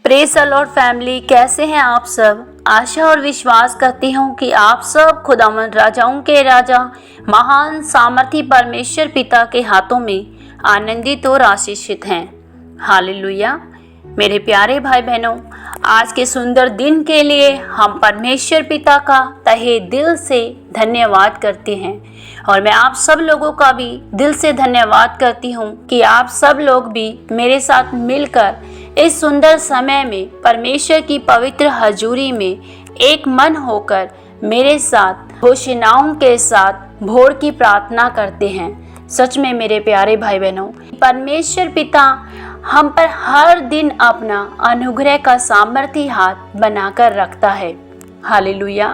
Praise the Lord family, कैसे हैं आप सब। आशा और विश्वास करती हूँ कि आप सब खुदावंद राजाओं के राजा महान सामर्थी परमेश्वर पिता के हाथों में आनंदित और आशीषित हैं। हालेलुया। मेरे प्यारे भाई बहनों, आज के सुंदर दिन के लिए हम परमेश्वर पिता का तहे दिल से धन्यवाद करते हैं और मैं आप सब लोगों का भी दिल से धन्यवाद करती हूँ कि आप सब लोग भी मेरे साथ मिलकर इस सुंदर समय में परमेश्वर की पवित्र हजूरी में एक मन होकर मेरे साथ घोषणाओं के साथ भोर की प्रार्थना करते हैं। सच में मेरे प्यारे भाई बहनों, परमेश्वर पिता हम पर हर दिन अपना अनुग्रह का सामर्थी हाथ बनाकर रखता है। हालेलुया।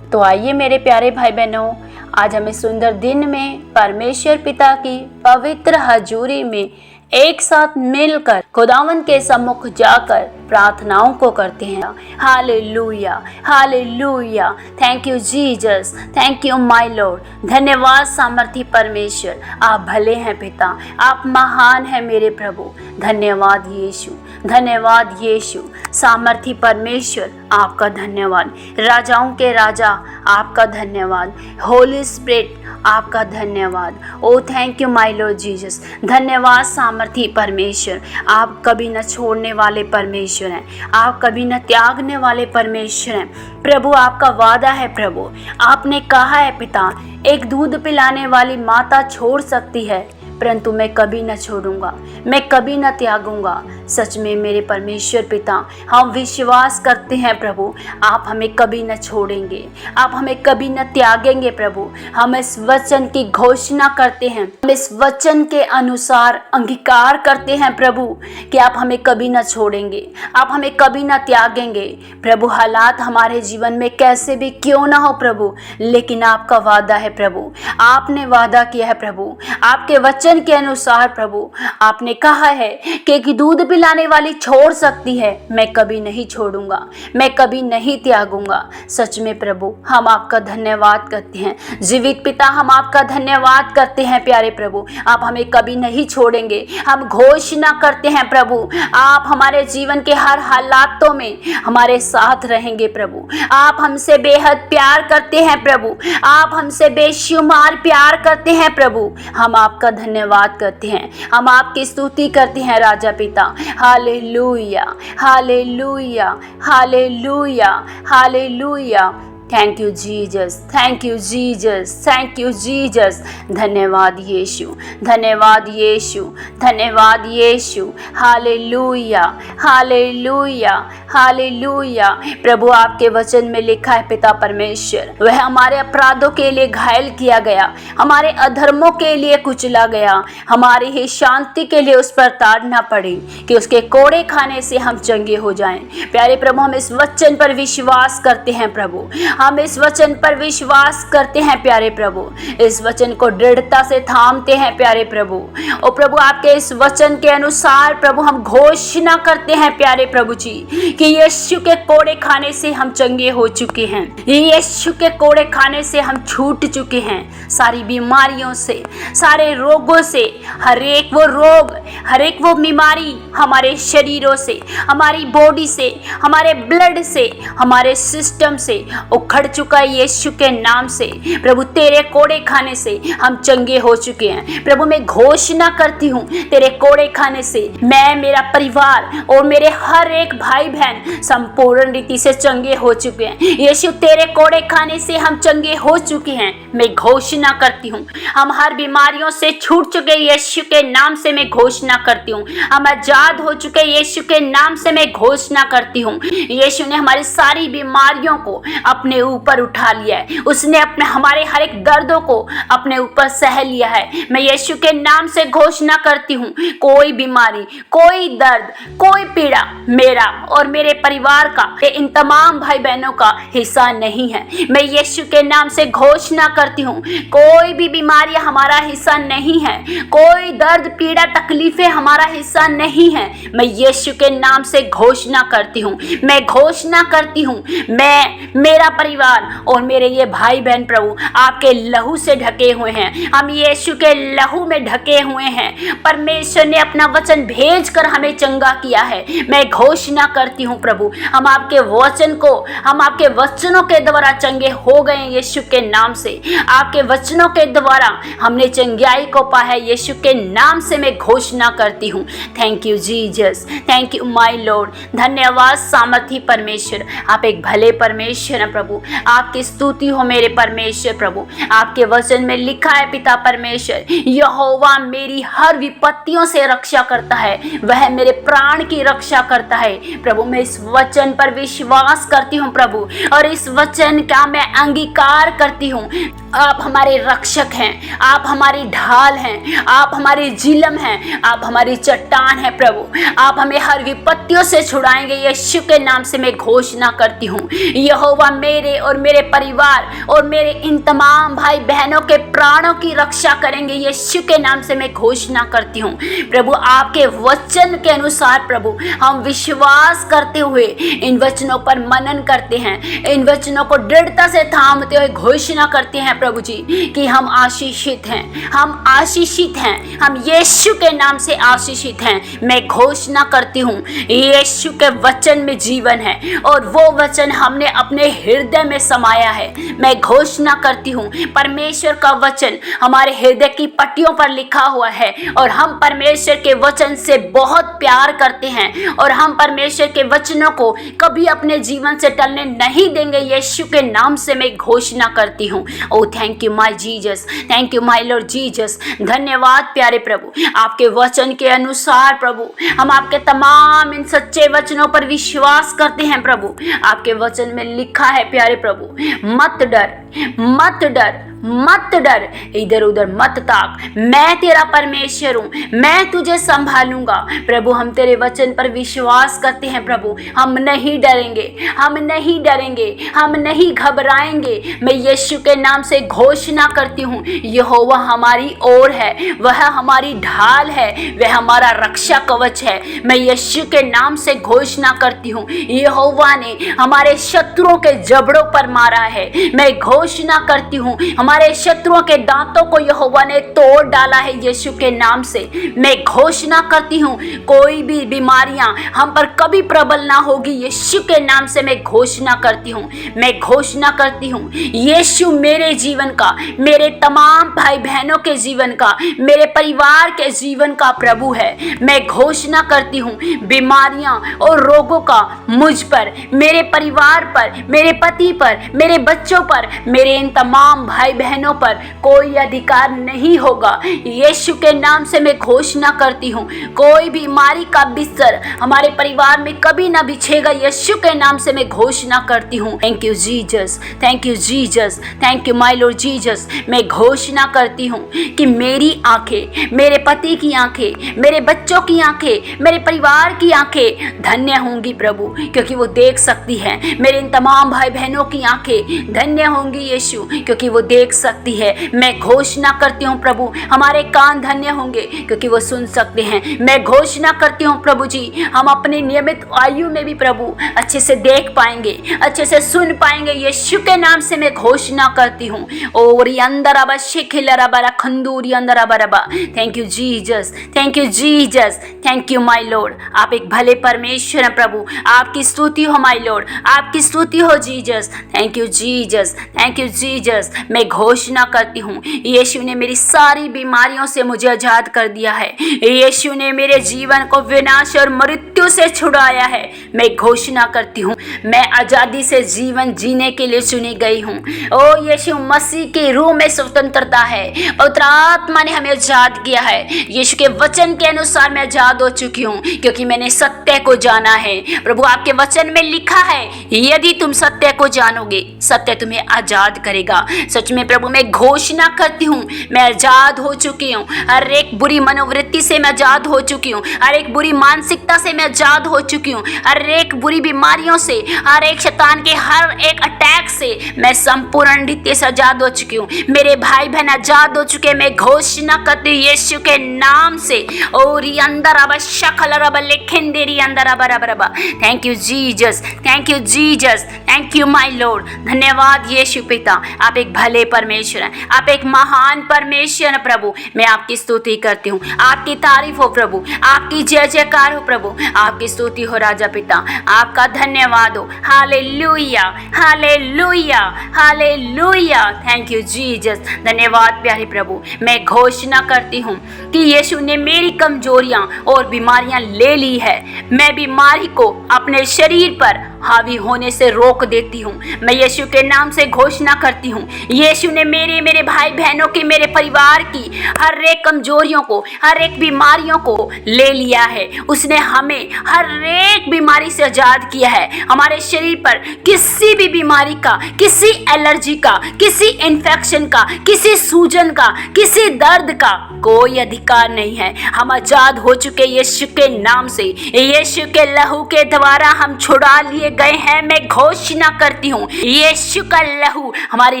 तो आइए मेरे प्यारे भाई बहनों, आज हमें सुंदर दिन में परमेश्वर पिता की पवित्र हजूरी में एक साथ मिलकर खुदावन के सम्मुख जाकर प्रार्थनाओं को करते हैं। Hallelujah, hallelujah. Thank you Jesus, thank you my Lord. धन्यवाद सामर्थी परमेश्वर, आप भले हैं पिता, आप महान हैं मेरे प्रभु। धन्यवाद यीशु, धन्यवाद यीशु। सामर्थी परमेश्वर आपका धन्यवाद। राजाओं के राजा आपका धन्यवाद। होली स्पिरिट आपका धन्यवाद। O thank you my Lord Jesus. धन्यवाद सामर्थी परमेश्वर, आप कभी न छोड़ने वाले परमेश्वर हैं, आप कभी न त्यागने वाले परमेश्वर हैं। प्रभु आपका वादा है प्रभु, आपने कहा है पिता, एक दूध पिलाने वाली माता छोड़ सकती है परंतु मैं कभी न छोड़ूंगा, मैं कभी न त्यागूंगा। सच में मेरे परमेश्वर पिता, हम विश्वास करते हैं प्रभु, आप हमें कभी न छोड़ेंगे, आप हमें कभी न त्यागेंगे प्रभु। हम इस वचन की घोषणा करते हैं, हम इस वचन के अनुसार अंगीकार करते हैं प्रभु कि आप हमें कभी न छोड़ेंगे, आप हमें कभी न त्यागेंगे। प्रभु हालात हमारे जीवन में कैसे भी क्यों ना हो प्रभु, लेकिन आपका वादा है प्रभु, आपने वादा किया है प्रभु, आपके वचन के अनुसार प्रभु आपने कहा है कि दूध पिलाने वाली छोड़ सकती है, मैं कभी नहीं छोड़ूंगा, मैं कभी नहीं त्यागूंगा। सच में प्रभु हम आपका धन्यवाद करते हैं। जीवित पिता हम आपका धन्यवाद करते हैं प्यारे प्रभु, आप हमें कभी नहीं छोड़ेंगे। हम घोषणा करते हैं प्रभु, आप हमारे जीवन के हर हालातों में हमारे साथ रहेंगे प्रभु। आप हमसे बेहद प्यार करते हैं प्रभु, आप हमसे बेशुमार प्यार करते हैं प्रभु। हम आपका धन्यवाद करते हैं, हम आपकी स्तुति करते हैं राजा पिता। Hallelujah, hallelujah, hallelujah, hallelujah. Thank you Jesus, thank you Jesus, thank you Jesus. धन्यवाद यीशु, धन्यवाद यीशु, धन्यवाद यीशु। Hallelujah, hallelujah, hallelujah. प्रभु आपके वचन में लिखा है पिता परमेश्वर, वह हमारे अपराधों के लिए घायल किया गया, हमारे अधर्मों के लिए कुचला गया, हमारी ही शांति के लिए उस पर ताड़ना पड़ी कि उसके कोड़े खाने से हम चंगे हो जाएं। प्यारे प्रभु हम इस वचन पर विश्वास करते हैं प्रभु, हम इस वचन पर विश्वास करते हैं प्यारे प्रभु, इस वचन को दृढ़ता से थामते हैं प्यारे प्रभु। ओ प्रभु आपके इस वचन के अनुसार प्रभु हम घोषणा करते हैं प्यारे प्रभु जी कि यीशु के कोड़े खाने से हम चंगे हो चुके हैं, यीशु के कोड़े खाने से हम छूट चुके हैं सारी बीमारियों से, सारे रोगों से। हर एक वो रोग, हर एक वो बीमारी हमारे शरीरों से, हमारी बॉडी से, हमारे ब्लड से, हमारे सिस्टम से उखड़ चुका है यीशु के नाम से। प्रभु तेरे कोड़े खाने से हम चंगे हो चुके हैं। प्रभु मैं घोषणा करती हूँ, तेरे कोड़े खाने से मैं, मेरा परिवार और मेरे हर एक भाई बहन संपूर्ण रीति से चंगे हो चुके हैं। यीशु तेरे कोड़े खाने से हम चंगे हो चुके हैं। मैं घोषणा करती हूँ हम हर बीमारियों से छूट चुके, यीशु के नाम से मैं घोषणा करती हूँ। हम आजाद हो चुके, यीशु के नाम से मैं घोषणा करती हूँ। यीशु ने हमारी सारी बीमारियों को अपने ऊपर उठा लिया है, उसने अपने हमारे हर एक दर्दों को अपने ऊपर सह लिया है। मैं यीशु के नाम से घोषणा करती हूँ, कोई बीमारी, कोई दर्द, कोई पीड़ा मेरा और मेरे परिवार का, इन तमाम भाई बहनों का हिस्सा नहीं है। मैं यीशु के नाम से घोषणा करती हूँ, कोई भी बीमारी हमारा हिस्सा नहीं है, कोई दर्द पीड़ा तकलीफें हमारा हिस्सा नहीं है। मैं यीशु के नाम से घोषणा करती हूँ, मैं घोषणा करती हूँ, मैं, मेरा परिवार और मेरे ये भाई बहन प्रभु आपके लहू से ढके हुए हैं। हम यीशु के लहू में ढके हुए हैं। परमेश्वर ने अपना वचन भेजकर हमें चंगा किया है। मैं घोषणा करती हूँ प्रभु, हम आपके वचन को, हम आपके वचनों के द्वारा चंगे हो गए यीशु के नाम से। आपके वचनों के द्वारा हमने चंगाई को पाया है। यीशु के नाम से मैं घोषणा करती हूँ। Thank you Jesus, thank you my Lord. धन्यवाद सामर्थी परमेश्वर, आप एक भले परमेश्वर हैं प्रभु। आपकी स्तुति हो मेरे परमेश्वर प्रभु। आपके वचन में लिखा है पिता परमेश्वर, यहोवा मेरी हर विपत्तियों से रक्षा करता है, वह मेरे प्राण की रक्षा करता है। प्रभु मैं इस वचन पर विश्वास करती हूँ प्रभु, और इस वचन का मैं अंगीकार करती हूँ। आप हमारे रक्षक हैं, आप हमारी ढाल हैं, आप हमारी झिलम हैं, आप हमारी चट्टान हैं प्रभु। आप हमें हर विपत्तियों से छुड़ाएंगे यीशु के नाम से मैं घोषणा करती हूँ। यहोवा मेरे और मेरे परिवार और मेरे इन तमाम भाई बहनों के प्राणों की रक्षा करेंगे यीशु के नाम से मैं घोषणा करती हूँ। प्रभु आपके वचन के अनुसार प्रभु हम विश्वास करते हुए इन वचनों पर मनन करते हैं, इन वचनों को दृढ़ता से थामते हुए घोषणा करते हैं प्रभु जी कि हम आशीषित हैं, हम आशीषित हैं, हम यीशु के नाम से आशीषित हैं। मैं घोषणा करती हूँ यीशु के वचन में जीवन है और वो वचन हमने अपने हृदय में समाया है। मैं घोषणा करती हूँ परमेश्वर का वचन हमारे हृदय की पट्टियों पर लिखा हुआ है और हम परमेश्वर के वचन से बहुत प्यार करते हैं और हम परमेश्वर के वचनों को कभी अपने जीवन से टलने नहीं देंगे। यीशु के नाम से मैं घोषणा करती हूँ। O thank you my Jesus, thank you my Lord Jesus. धन्यवाद प्यारे प्रभु, आपके वचन के अनुसार प्रभु हम आपके तमाम इन सच्चे वचनों पर विश्वास करते हैं प्रभु। आपके वचन में लिखा है प्यारे प्रभु, मत डर, मत डर, मत डर, इधर उधर मत ताक, मैं तेरा परमेश्वर हूँ, मैं तुझे संभालूंगा। प्रभु हम तेरे वचन पर विश्वास करते हैं प्रभु, हम नहीं डरेंगे, हम नहीं डरेंगे, हम नहीं घबराएंगे। मैं यीशु के नाम से घोषणा करती हूँ यहोवा हमारी ओर है, वह हमारी ढाल है, वह हमारा रक्षा कवच है। मैं यीशु के नाम से घोषणा करती हूँ यहोवा ने हमारे शत्रुओं के जबड़ों पर मारा है। मैं घोषणा करती हूँ हमारे शत्रुओं के दांतों को यहोवा ने तोड़ डाला है यीशु के नाम से। मैं घोषणा करती हूँ कोई भी बीमारियां हम पर कभी प्रबल ना होगी यीशु के नाम से। मैं घोषणा करती हूँ, मैं घोषणा करती हूँ यीशु मेरे जीवन का, मेरे तमाम भाई बहनों के जीवन का, मेरे परिवार के जीवन का प्रभु है। मैं घोषणा करती हूँ बीमारियां और रोगों का मुझ पर, मेरे परिवार पर, मेरे पति पर, मेरे बच्चों पर, मेरे इन तमाम भाई बहनों पर कोई अधिकार नहीं होगा। यीशु के नाम से मैं घोषणा करती हूँ कोई बीमारी का बिस्तर हमारे परिवार में कभी ना बिछेगा। यीशु के नाम से मैं घोषणा करती हूँ। Thank you Jesus, thank you Jesus, thank you my Lord Jesus. मैं घोषणा करती हूँ कि मेरी आंखें, मेरे पति की आंखें, मेरे बच्चों की आंखें, मेरे परिवार की आंखें धन्य होंगी प्रभु, क्योंकि वो देख सकती है। मेरे इन तमाम भाई बहनों की आंखें धन्य होंगी यीशु, क्योंकि वो देख सकती है। मैं घोषणा करती हूँ प्रभु हमारे कान धन्य होंगे क्योंकि वो सुन सकते हैं। मैं घोषणा करती हूँ प्रभु जी हम अपनी नियमित आयु में भी प्रभु अच्छे से देख पाएंगे, अच्छे से सुन पाएंगे। यीशु के नाम से मैं घोषणा करती हूँ। ओरी अंदर आबा शिखिलरा बरा खंदूरी अंदर आबा। Thank you Jesus, thank you Jesus, thank you my Lord. आप एक भले परमेश्वर हैं प्रभु, आपकी स्तुति हो माय लॉर्ड, आपकी स्तुति हो Jesus. Thank you Jesus, thank you Jesus. मैं घोषणा करती हूँ यीशु ने मेरी सारी बीमारियों से मुझे आजाद कर दिया है। यीशु ने मेरे जीवन को विनाश और मृत्यु से छुड़ाया है। मैं घोषणा करती हूँ मैं आजादी से जीवन जीने के लिए चुनी गई हूँ। ओ यीशु मसीह की रूह में स्वतंत्रता है, पवित्र आत्मा ने हमें आजाद किया है। यीशु के वचन के अनुसार मैं आजाद हो चुकी हूँ क्योंकि मैंने सत्य को जाना है। प्रभु आपके वचन में लिखा है यदि तुम सत्य को जानोगे सत्य तुम्हें आजाद करेगा। सच में प्रभु मैं घोषणा करती हूँ, मैं आजाद हो चुकी हूँ। हर एक बुरी मनोवृत्ति से मैं आजाद हो चुकी हूँ। हर एक बुरी मानसिकता से मैं आजाद हो चुकी हूँ। हर एक बुरी बीमारियों से, हर एक शैतान के हर एक अटैक से मैं संपूर्ण रीति से आजाद हो चुकी हूँ। मेरे भाई बहन आजाद हो चुके। मैं घोषणा करती हूँ यीशु के नाम से। ओरी अंदर अब शकल रब लेखेंदेरी अंदर अब रब रब। Thank you Jesus, thank you Jesus, thank you my Lord. धन्यवाद यीशु पिता, आप एक भले परमेश्वर हैं, आप एक महान परमेश्वर हैं प्रभु। मैं आपकी स्तुति करती हूँ, आपकी तारीफ हो प्रभु, आपकी जय जयकार हो प्रभु, आपकी स्तुति हो राजा पिता, आपका धन्यवाद हो। Hallelujah, hallelujah, hallelujah. Thank you Jesus. धन्यवाद प्यारे प्रभु। मैं घोषणा करती हूँ कि यीशु ने मेरी कमजोरियां और बीमारियां ले ली है। मैं बीमारी को अपने शरीर पर हावी होने से रोक देती हूँ। मैं यीशु के नाम से घोषणा करती हूँ, यीशु ने मेरे भाई बहनों की, मेरे परिवार की हर एक कमजोरियों को, हर एक बीमारियों को ले लिया है। उसने हमें हर एक बीमारी से आजाद किया है। हमारे शरीर पर किसी भी बीमारी का, किसी एलर्जी का, किसी इन्फेक्शन का, किसी सूजन का, किसी दर्द का कोई अधिकार नहीं है। हम आजाद हो चुके यीशु के नाम से। यीशु के लहू के द्वारा हम छुड़ा लिए गए हैं। मैं घोषणा करती हूँ यीशु का लहू हमारी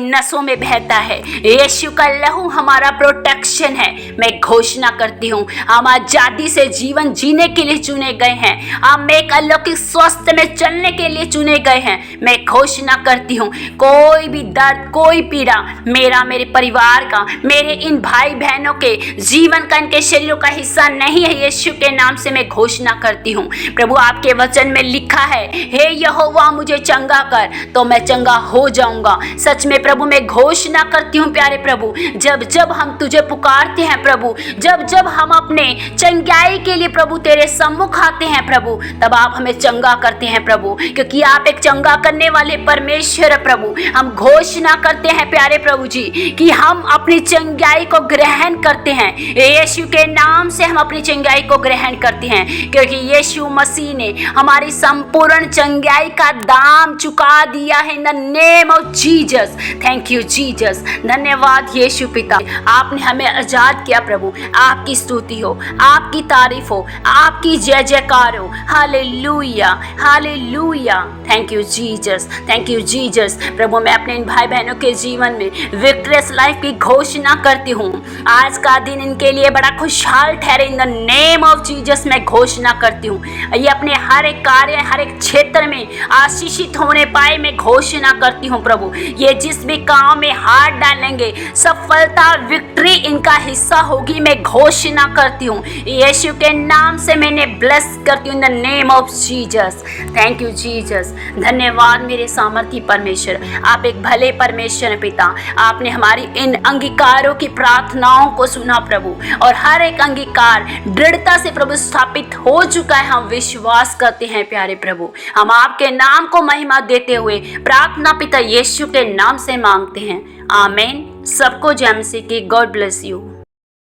नसों में बहता है। यीशु का लहू हमारा प्रोटेक्शन है। मैं घोषणा करती हूँ हम आजादी से जीवन जीने के लिए चुने गए हैं। हम एक अलौकिक स्वास्थ्य में चलने के लिए चुने गए हैं। मैं घोषणा करती हूँ कोई भी दर्द, कोई पीड़ा मेरा, मेरे परिवार का, मेरे इन भाई बहनों के जीवन का, इनके शरीरों का हिस्सा नहीं है। यीशु के नाम से मैं घोषणा करती हूँ प्रभु, आपके वचन में लिखा है, हे यहोवा मुझे चंगा कर तो मैं चंगा हो जाऊंगा। सच में प्रभु मैं घोषणा करती हूँ प्यारे प्रभु, जब जब हम तुझे पुकारते हैं प्रभु, जब जब हम अपने चंगाई के लिए प्रभु तेरे सम्मुख आते हैं प्रभु, तब आप हमें चंगा करते हैं प्रभु, क्योंकि आप एक चंगा करने वाले परमेश्वर है प्रभु। हम घोषणा करते हैं प्यारे प्रभु जी कि हम अपनी चंगाई को ग्रहण करते हैं। यीशु के नाम से हम अपनी चंगाई को ग्रहण करते हैं, क्योंकि यीशु मसीह ने हमारी संपूर्ण चंगाई का दाम चुका दिया है। In the name of Jesus, thank you Jesus. धन्यवाद यीशु पिता, आपने हमें आजाद किया प्रभु। आपकी स्तुति हो, आपकी तारीफ हो, आपकी जय जयकार हो। Hallelujah, hallelujah. Thank you Jesus, thank you Jesus. प्रभु मैं अपने इन भाई बहनों के जीवन में विक्टोरियस लाइफ की घोषणा करती हूँ। आज का दिन इनके लिए बड़ा खुशहाल ठहरे। In the name of Jesus मैं घोषणा करती हूँ, ये अपने हर एक कार्य, हर एक क्षेत्र में आशीषित होने पाए। मैं घोषणा करती हूँ प्रभु, ये जिस भी काम में हाथ डालेंगे सफलता, विक्ट्री इनका हिस्सा होगी। मैं घोषणा करती हूँ यीशु के नाम से मैंने ब्लेस करती हूँ in the name of Jesus. Thank you Jesus. धन्यवाद मेरे सामर्थी परमेश्वर, आप एक भले परमेश्वर हैं पिता। आपने हमारी इन अंगीकारों की प्रार्थनाओं को सुना प्रभु, और हर एक अंगीकार दृढ़ता से प्रभु स्थापित हो चुका है। हम विश्वास करते हैं प्यारे प्रभु, हम आपके नाम को महिमा देते हुए प्रार्थना पिता यीशु के नाम से मांगते हैं। आमीन। सबको जय मसीह की। God bless you.